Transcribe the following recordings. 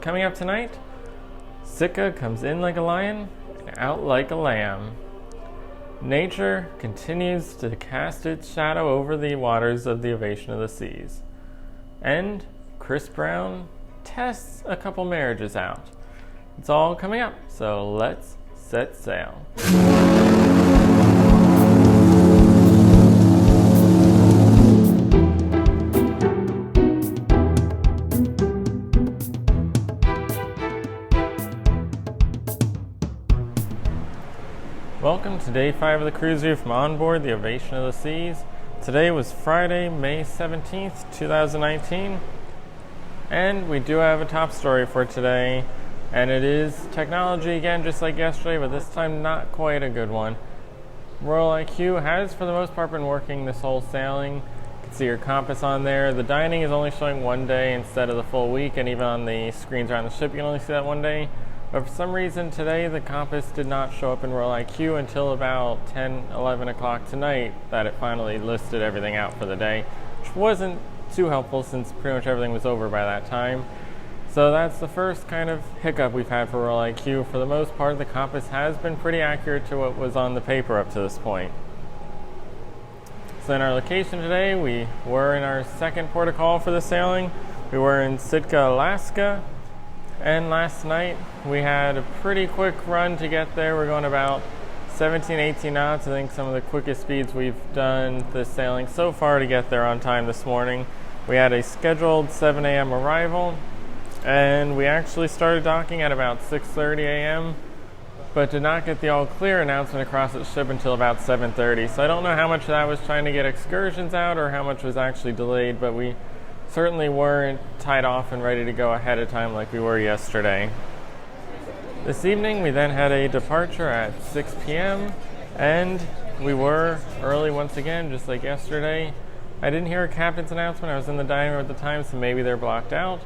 coming up tonight, Sitka comes in like a lion and out like a lamb. Nature continues to cast its shadow over the waters of the Ovation of the seas. And Chris Brown tests a couple marriages out. It's all coming up, so let's set sail. Welcome to day 5 of the cruise view from onboard the Ovation of the Seas. Today was Friday, May 17th, 2019, and we do have a top story for today, and it is technology again, just like yesterday, but this time not quite a good one. Royal IQ has, for the most part, been working this whole sailing. You can see your compass on there. The dining is only showing one day instead of the full week, and even on the screens around the ship, you can only see that one day. But for some reason today, the compass did not show up in Royal IQ until about 10, 11 o'clock tonight that it finally listed everything out for the day, which wasn't too helpful since pretty much everything was over by that time. So that's the first kind of hiccup we've had for Royal IQ. For the most part, the compass has been pretty accurate to what was on the paper up to this point. So in our location today, we were in our second port of call for the sailing. We were in Sitka, Alaska. And last night we had a pretty quick run to get there. We're going about 17, 18 knots. I think some of the quickest speeds we've done this sailing so far to get there on time this morning. We had a scheduled 7 a.m. arrival, and we actually started docking at about 6:30 a.m., but did not get the all clear announcement across the ship until about 7:30. So I don't know how much of that was trying to get excursions out or how much was actually delayed, but we certainly weren't tied off and ready to go ahead of time like we were yesterday. This evening we then had a departure at 6 p.m. and we were early once again, just like yesterday. I didn't hear a captain's announcement. I was in the dining room at the time, so maybe they're blocked out.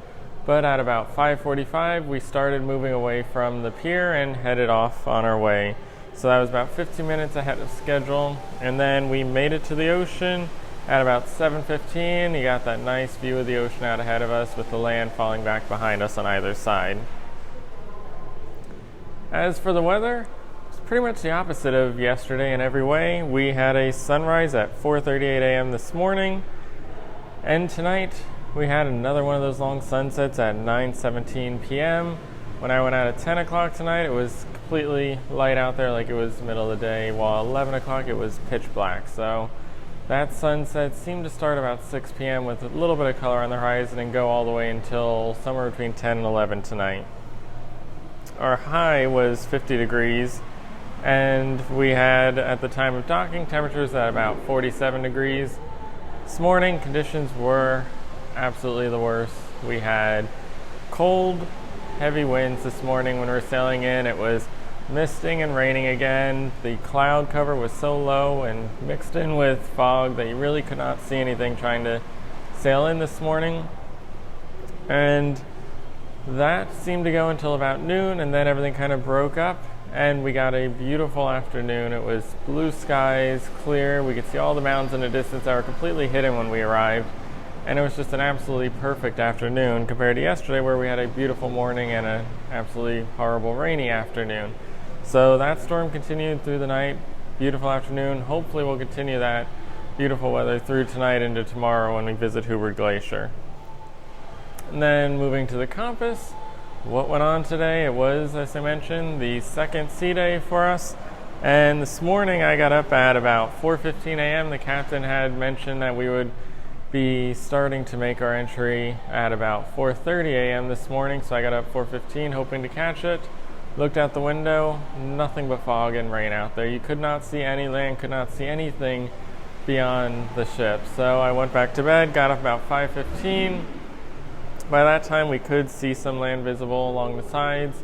But at about 5:45 we started moving away from the pier and headed off on our way. So that was about 15 minutes ahead of schedule, and then we made it to the ocean at about 7:15. You got that nice view of the ocean out ahead of us with the land falling back behind us on either side. As for the weather, it's pretty much the opposite of yesterday in every way. We had a sunrise at 4:38 a.m. this morning, and tonight we had another one of those long sunsets at 9:17 p.m. When I went out at 10 o'clock tonight, it was completely light out there like it was middle of the day, while 11 o'clock it was pitch black. So that sunset seemed to start about 6 p.m. with a little bit of color on the horizon and go all the way until somewhere between 10 and 11 tonight. Our high was 50 degrees, and we had, at the time of docking, temperatures at about 47 degrees. This morning, conditions were absolutely the worst. We had cold, heavy winds this morning when we were sailing in. It was misting and raining again. The cloud cover was so low and mixed in with fog that you really could not see anything trying to sail in this morning. And that seemed to go until about noon, and then everything kind of broke up and we got a beautiful afternoon. It was blue skies, clear. We could see all the mountains in the distance that were completely hidden when we arrived. And it was just an absolutely perfect afternoon compared to yesterday where we had a beautiful morning and an absolutely horrible rainy afternoon. So that storm continued through the night. Beautiful afternoon. Hopefully we'll continue that beautiful weather through tonight into tomorrow when we visit Hubert Glacier. And then moving to the compass, what went on today? It was, as I mentioned, the second sea day for us. And this morning I got up at about 4:15 a.m. The captain had mentioned that we would be starting to make our entry at about 4:30 a.m. this morning. So I got up 4:15 hoping to catch it. Looked out the window, nothing but fog and rain out there. You could not see any land, could not see anything beyond the ship. So I went back to bed, got up about 5:15. By that time we could see some land visible along the sides.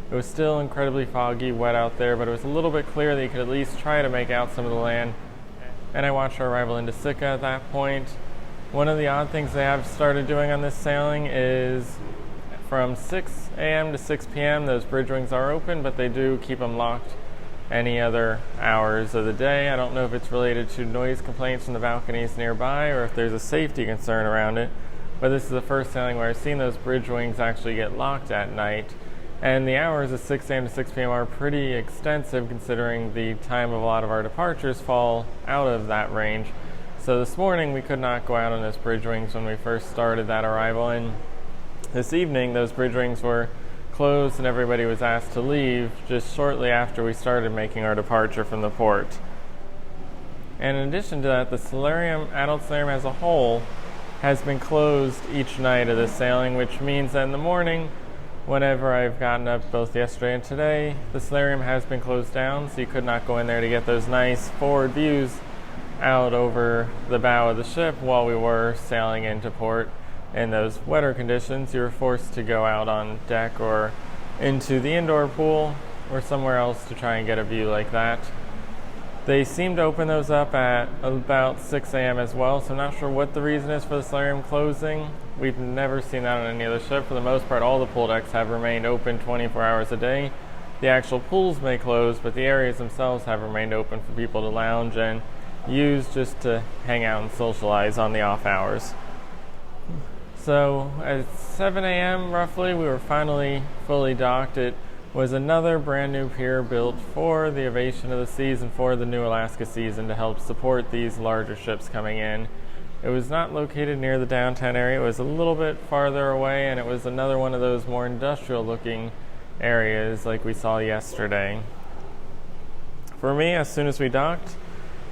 It was still incredibly foggy, wet out there, but it was a little bit clear that you could at least try to make out some of the land. And I watched our arrival into Sitka at that point. One of the odd things they have started doing on this sailing is from 6 a.m. to 6 p.m. those bridge wings are open, but they do keep them locked any other hours of the day. I don't know if it's related to noise complaints from the balconies nearby or if there's a safety concern around it, but this is the first sailing where I've seen those bridge wings actually get locked at night. And the hours of 6 a.m. to 6 p.m. are pretty extensive considering the time of a lot of our departures fall out of that range. So this morning we could not go out on those bridge wings when we first started that arrival, and this evening those bridge wings were closed and everybody was asked to leave just shortly after we started making our departure from the port. And in addition to that, the solarium, adult solarium as a whole, has been closed each night of this sailing, which means that in the morning, whenever I've gotten up both yesterday and today, the solarium has been closed down, so you could not go in there to get those nice forward views out over the bow of the ship while we were sailing into port. In those wetter conditions, you were forced to go out on deck or into the indoor pool or somewhere else to try and get a view like that. They seem to open those up at about 6 a.m. as well, so I'm not sure what the reason is for the solarium closing. We've never seen that on any other ship. For the most part, all the pool decks have remained open 24 hours a day. The actual pools may close, but the areas themselves have remained open for people to lounge and use just to hang out and socialize on the off hours. So at 7 a.m. roughly, we were finally fully docked. It was another brand new pier built for the Ovation of the Seas and for the new Alaska season to help support these larger ships coming in. It was not located near the downtown area. It was a little bit farther away, and it was another one of those more industrial looking areas like we saw yesterday. For me, as soon as we docked,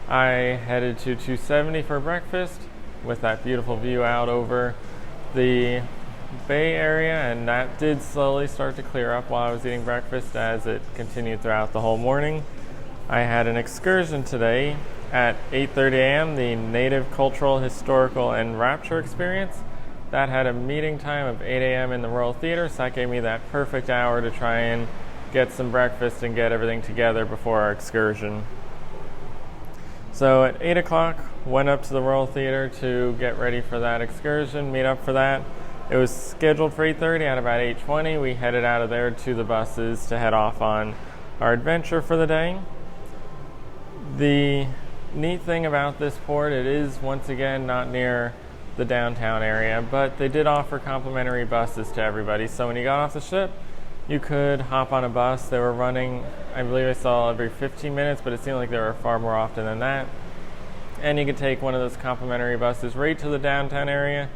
I headed to 270 for breakfast with that beautiful view out over the bay area, and that did slowly start to clear up while I was eating breakfast as it continued throughout the whole morning. I had an excursion today at 8:30 a.m., the Native Cultural, Historical, and Raptor experience. That had a meeting time of 8 a.m. in the Royal Theater, so that gave me that perfect hour to try and get some breakfast and get everything together before our excursion. So at 8 o'clock, went up to the Royal Theater to get ready for that excursion, meet up for that. It was scheduled for 8:30. At about 8:20, we headed out of there to the buses to head off on our adventure for the day. The neat thing about this port, it is once again not near the downtown area, but they did offer complimentary buses to everybody. So when you got off the ship, you could hop on a bus. They were running, I believe I saw every 15 minutes, but it seemed like they were far more often than that. And you could take one of those complimentary buses right to the downtown area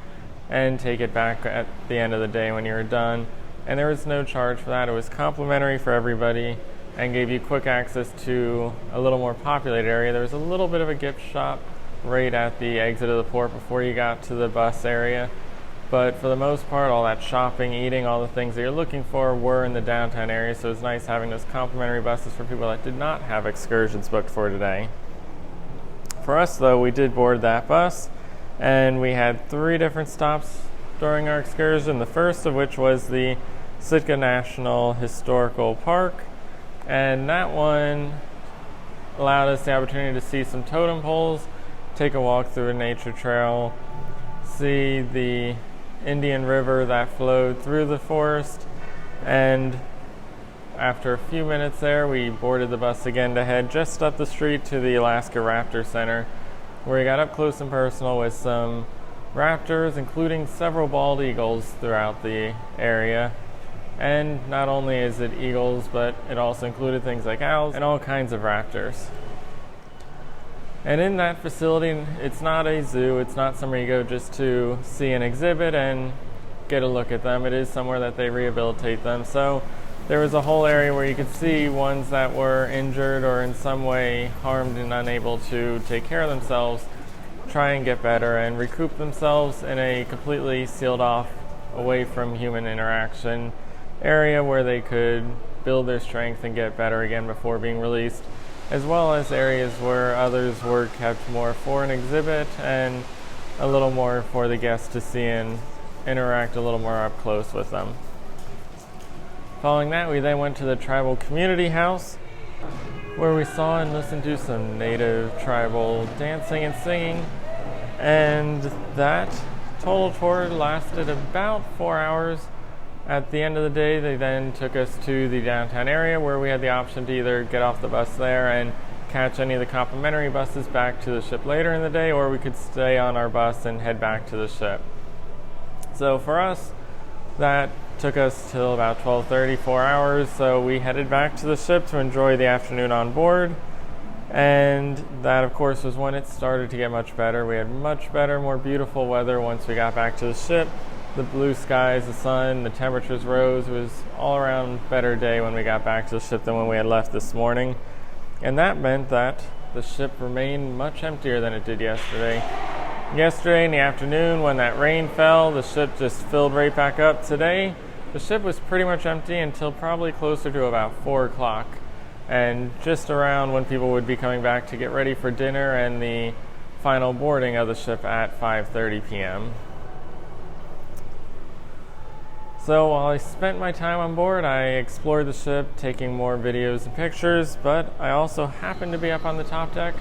and take it back at the end of the day when you were done. And there was no charge for that. It was complimentary for everybody and gave you quick access to a little more populated area. There was a little bit of a gift shop right at the exit of the port before you got to the bus area. But for the most part, all that shopping, eating, all the things that you're looking for were in the downtown area. So it was nice having those complimentary buses for people that did not have excursions booked for today. For us, though, we did board that bus, and we had 3 different stops during our excursion, the first of which was the Sitka National Historical Park, and that one allowed us the opportunity to see some totem poles, take a walk through a nature trail, see the Indian River that flowed through the forest, and after a few minutes there, we boarded the bus again to head just up the street to the Alaska Raptor Center, where we got up close and personal with some raptors, including several bald eagles throughout the area. And not only is it eagles, but it also included things like owls and all kinds of raptors. And in that facility, it's not a zoo, it's not somewhere you go just to see an exhibit and get a look at them. It is somewhere that they rehabilitate them. So there was a whole area where you could see ones that were injured or in some way harmed and unable to take care of themselves, try and get better and recoup themselves in a completely sealed off, away from human interaction area where they could build their strength and get better again before being released, as well as areas where others were kept more for an exhibit and a little more for the guests to see and interact a little more up close with them. Following that, we then went to the Tribal Community House, where we saw and listened to some native tribal dancing and singing, and that total tour lasted about 4 hours. At the end of the day, they then took us to the downtown area where we had the option to either get off the bus there and catch any of the complimentary buses back to the ship later in the day, or we could stay on our bus and head back to the ship. So for us, that took us till about 12:30, 4 hours. So we headed back to the ship to enjoy the afternoon on board. And that, of course, was when it started to get much better. We had much better, more beautiful weather once we got back to the ship. The blue skies, the sun, the temperatures rose. It was all around better day when we got back to the ship than when we had left this morning. And that meant that the ship remained much emptier than it did yesterday. Yesterday in the afternoon when that rain fell, the ship just filled right back up. Today, the ship was pretty much empty until probably closer to about 4 o'clock. And just around when people would be coming back to get ready for dinner and the final boarding of the ship at 5:30 p.m. So while I spent my time on board, I explored the ship, taking more videos and pictures, but I also happened to be up on the top deck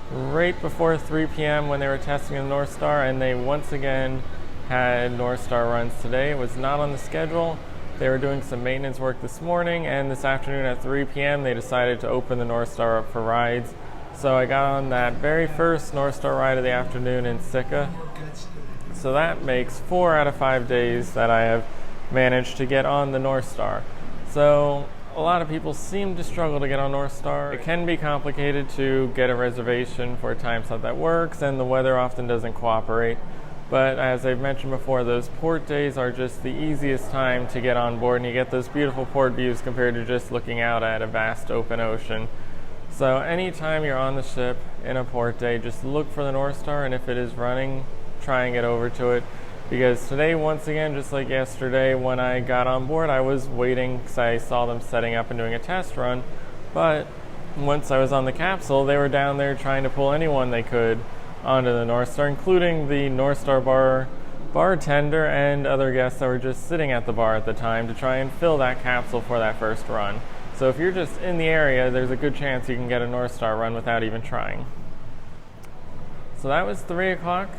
right before 3 p.m. when they were testing the North Star, and they once again had North Star runs today. It was not on the schedule. They were doing some maintenance work this morning, and this afternoon at 3 p.m. they decided to open the North Star up for rides. So I got on that very first North Star ride of the afternoon in Sitka. So that makes 4 out of 5 days that I have managed to get on the North Star. So a lot of people seem to struggle to get on North Star. It can be complicated to get a reservation for a time slot that works, and the weather often doesn't cooperate. But as I've mentioned before, those port days are just the easiest time to get on board, and you get those beautiful port views compared to just looking out at a vast open ocean. So anytime you're on the ship in a port day, just look for the North Star, and if it is running, try and get over to it. Because today, once again, just like yesterday, when I got on board, I was waiting because I saw them setting up and doing a test run. But once I was on the capsule, they were down there trying to pull anyone they could onto the North Star, including the North Star bartender and other guests that were just sitting at the bar at the time to try and fill that capsule for that first run. So if you're just in the area, there's a good chance you can get a North Star run without even trying. So that was 3 o'clock.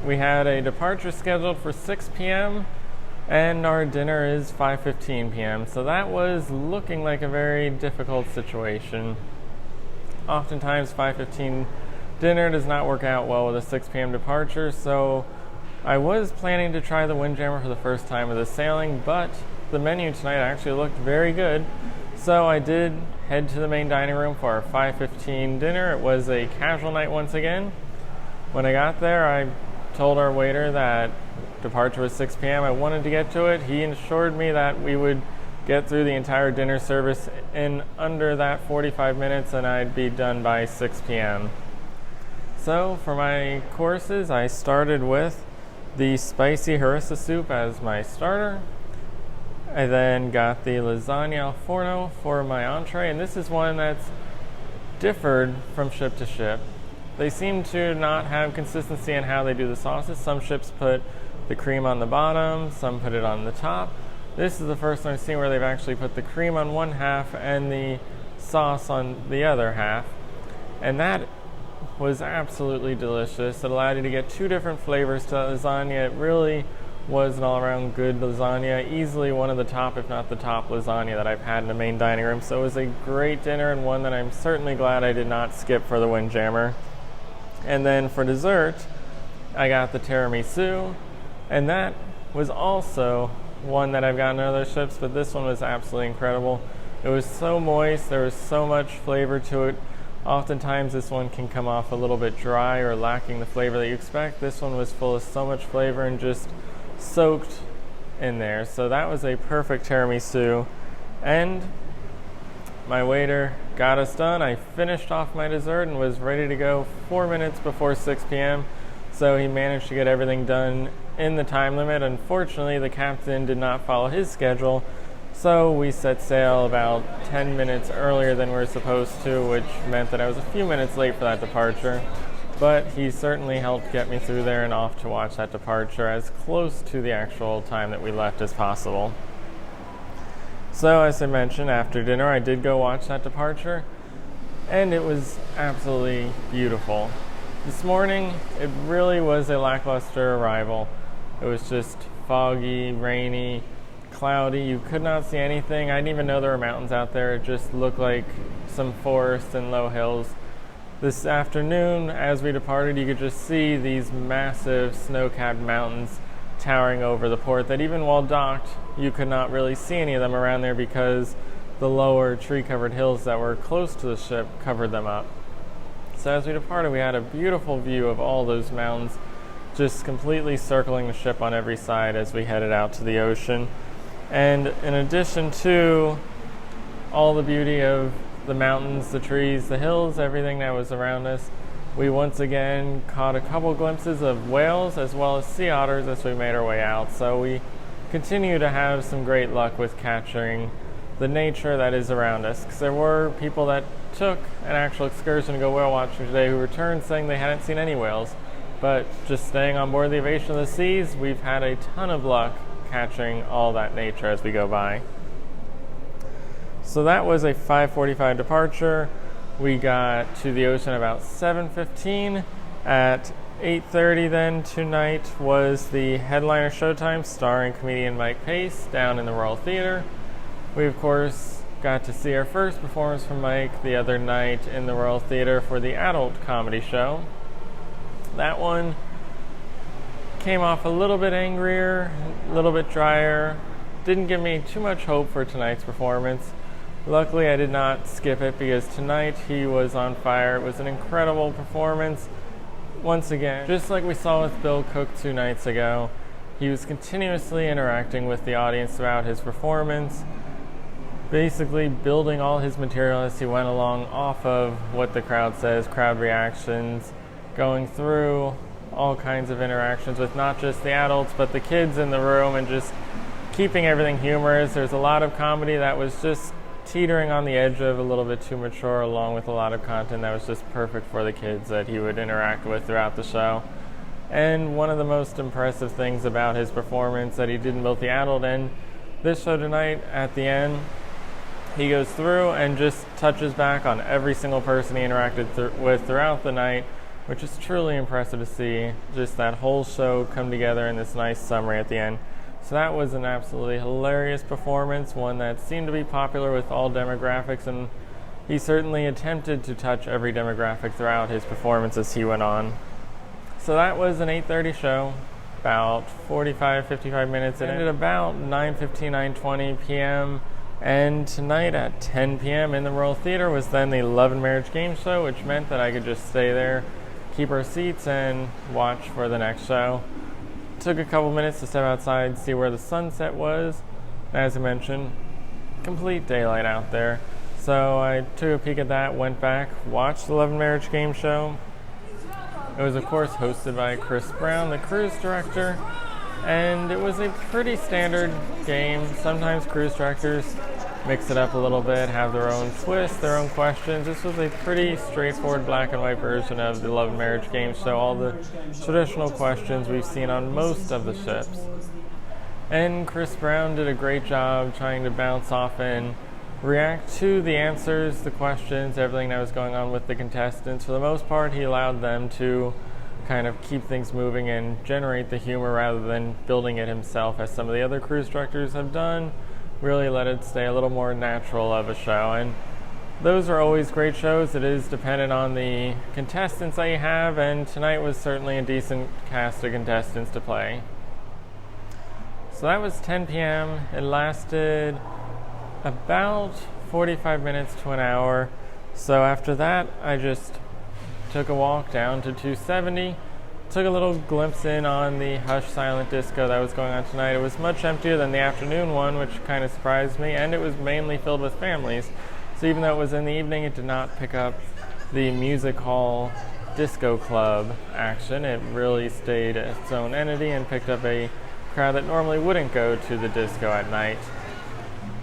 We had a departure scheduled for 6 p.m. and our dinner is 5:15 p.m. So that was looking like a very difficult situation. Oftentimes 5:15 dinner does not work out well with a 6 p.m. departure, so I was planning to try the Windjammer for the first time of the sailing, but the menu tonight actually looked very good. So I did head to the main dining room for our 5:15 dinner. It was a casual night once again. When I got there, I told our waiter that departure was 6 p.m. I wanted to get to it. He assured me that we would get through the entire dinner service in under that 45 minutes and I'd be done by 6 p.m. So for my courses, I started with the spicy harissa soup as my starter. I then got the lasagna al forno for my entree, and this is one that's differed from ship to ship. They seem to not have consistency in how they do the sauces. Some ships put the cream on the bottom, some put it on the top. This is the first time I've seen where they've actually put the cream on one half and the sauce on the other half. And that was absolutely delicious. It allowed you to get 2 different flavors to the lasagna. It really was an all-around good lasagna. Easily one of the top, if not the top lasagna that I've had in the main dining room. So it was a great dinner and one that I'm certainly glad I did not skip for the Windjammer. And then for dessert, I got the tiramisu, and that was also one that I've gotten on other ships, but this one was absolutely incredible. It was so moist, there was so much flavor to it. Oftentimes this one can come off a little bit dry or lacking the flavor that you expect. This one was full of so much flavor and just soaked in there. So that was a perfect tiramisu. And my waiter got us done. I finished off my dessert and was ready to go 4 minutes before 6 p.m. So he managed to get everything done in the time limit. Unfortunately, the captain did not follow his schedule, so we set sail about 10 minutes earlier than we were supposed to, which meant that I was a few minutes late for that departure. But he certainly helped get me through there and off to watch that departure as close to the actual time that we left as possible. So as I mentioned, after dinner I did go watch that departure, and it was absolutely beautiful. This morning, it really was a lackluster arrival. It was just foggy, rainy, cloudy. You could not see anything. I didn't even know there were mountains out there. It just looked like some forest and low hills. This afternoon, as we departed, you could just see these massive snow-capped mountains towering over the port that even while docked, you could not really see any of them around there because the lower tree-covered hills that were close to the ship covered them up. So as we departed, we had a beautiful view of all those mountains just completely circling the ship on every side as we headed out to the ocean. And in addition to all the beauty of the mountains, the trees, the hills, everything that was around us, we once again caught a couple glimpses of whales as well as sea otters as we made our way out. So we continue to have some great luck with capturing the nature that is around us, because there were people that took an actual excursion to go whale watching today who returned saying they hadn't seen any whales. But just staying on board the Ovation of the Seas, we've had a ton of luck catching all that nature as we go by. So that was a 5:45 departure. We got to the ocean about 7:15. At 8:30 then tonight was the headliner showtime starring comedian Mike Pace down in the Royal Theater. We of course got to see our first performance from Mike the other night in the Royal Theater for the adult comedy show. That one came off a little bit angrier, a little bit drier. Didn't give me too much hope for tonight's performance. Luckily, I did not skip it because tonight he was on fire. It was an incredible performance. Once again, just like we saw with Bill Cook 2 nights ago, he was continuously interacting with the audience throughout his performance, basically building all his material as he went along off of what the crowd says, crowd reactions, going through all kinds of interactions with not just the adults but the kids in the room, and just keeping everything humorous. There's a lot of comedy that was just teetering on the edge of a little bit too mature, along with a lot of content that was just perfect for the kids that he would interact with throughout the show. And one of the most impressive things about his performance that he did in both the adult and this show tonight, at the end, he goes through and just touches back on every single person he interacted with throughout the night, which is truly impressive to see, just that whole show come together in this nice summary at the end. So that was an absolutely hilarious performance, one that seemed to be popular with all demographics, and he certainly attempted to touch every demographic throughout his performance as he went on. So that was an 8:30 show, about 45-55 minutes. It ended about 9:15, 9:20 p.m., and tonight at 10 p.m. in the Royal Theater was then the Love and Marriage game show, which meant that I could just stay there, keep our seats, and watch for the next show. Took a couple minutes to step outside, see where the sunset was. As I mentioned, complete daylight out there. So I took a peek at that, went back, watched the Love and Marriage game show. It was of course hosted by Chris Brown, the cruise director, and it was a pretty standard game. Sometimes cruise directors mix it up a little bit, have their own twist, their own questions. This was a pretty straightforward black and white version of the Love and Marriage game show, all the traditional questions we've seen on most of the ships. And Chris Brown did a great job trying to bounce off and react to the answers, the questions, everything that was going on with the contestants. For the most part, he allowed them to kind of keep things moving and generate the humor rather than building it himself, as some of the other cruise directors have done. Really let it stay a little more natural of a show. And those are always great shows. It is dependent on the contestants that you have, and tonight was certainly a decent cast of contestants to play. So that was 10 p.m. It lasted about 45 minutes to an hour. So after that, I just took a walk down to 270, took a little glimpse in on the Hush Silent Disco that was going on tonight. It was much emptier than the afternoon one, which kind of surprised me, and it was mainly filled with families. So even though it was in the evening, it did not pick up the music hall disco club action. It really stayed its own entity and picked up a crowd that normally wouldn't go to the disco at night.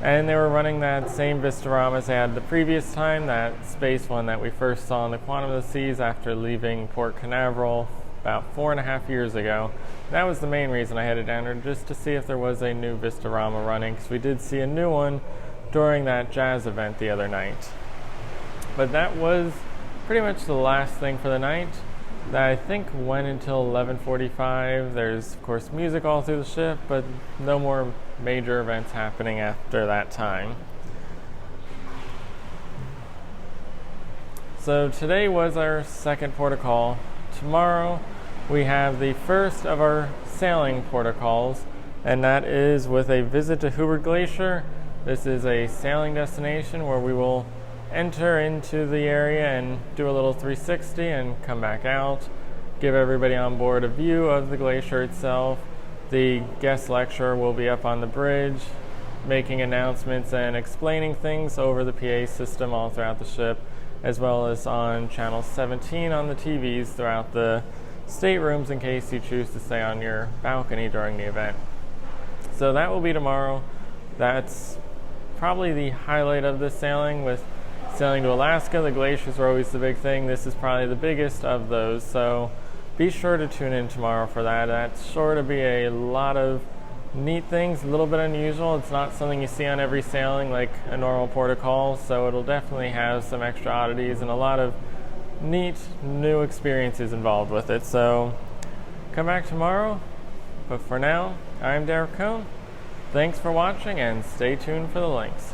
And they were running that same Vistarama as they had the previous time, that space one that we first saw in the Quantum of the Seas after leaving Port Canaveral about 4.5 years ago. That was the main reason I headed down there, just to see if there was a new Vistarama running, because we did see a new one during that jazz event the other night. But that was pretty much the last thing for the night. That I think went until 11:45. There's of course music all through the ship, but no more major events happening after that time. So today was our second port of call. Tomorrow we have the first of our sailing protocols, and that is with a visit to Hubert Glacier. This is a sailing destination where we will enter into the area and do a little 360 and come back out, give everybody on board a view of the glacier itself. The guest lecturer will be up on the bridge making announcements and explaining things over the PA system all throughout the ship, as well as on channel 17 on the TVs throughout the staterooms in case you choose to stay on your balcony during the event. So that will be tomorrow. That's probably the highlight of this sailing. With sailing to Alaska, the glaciers are always the big thing. This is probably the biggest of those, so be sure to tune in tomorrow for that. That's sure to be a lot of neat things, a little bit unusual. It's not something you see on every sailing like a normal protocol, so it'll definitely have some extra oddities and a lot of neat new experiences involved with it. So come back tomorrow, but for now, I'm Derek Cohn. Thanks for watching and stay tuned for the links.